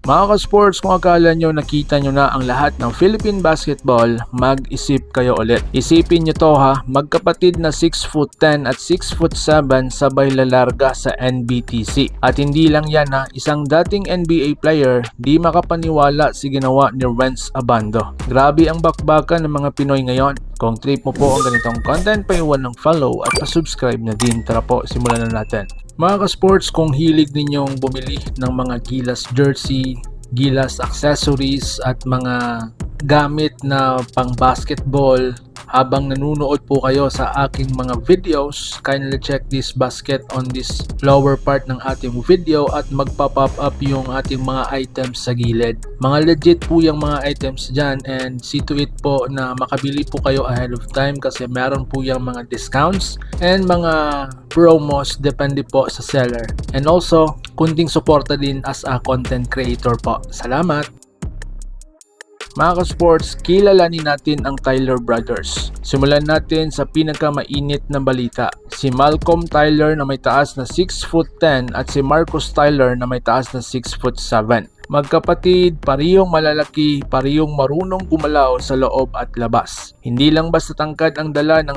Mga ka-sports, kung akala nyo nakita nyo na ang lahat ng Philippine basketball, mag-isip kayo ulit. Isipin nyo to ha, magkapatid na 6'10" at 6'7" sabay lalarga sa NBTC. At hindi lang yan ha, isang dating NBA player, di makapaniwala si ginawa ni Renz Abando. Grabe ang bakbakan ng mga Pinoy ngayon. Kung trip mo po ang ganitong content, paiwan ng follow at pa-subscribe na din. Tara po, simulan na natin. Mga ka-sports, kung hilig ninyong bumili ng mga Gilas jersey, Gilas accessories at mga gamit na pang basketball habang nanonood po kayo sa aking mga videos, kindly check this basket on this lower part ng ating video at magpa-pop up yung ating mga items sa gilid. Mga legit po yung mga items dyan, and see to it po na makabili po kayo ahead of time kasi meron po yung mga discounts and mga promos depende po sa seller. And also, kunting suporta din as a content creator po. Salamat! Mga ka-sports, kilalanin natin ang Tyler Brothers. Simulan natin sa pinakamainit na balita. Si Malcolm Tyler na may taas na 6'10" at si Marcus Tyler na may taas na 6'7". Magkapatid, parehong malalaki, parehong marunong gumalaw sa loob at labas. Hindi lang basta tangkad ang dala ng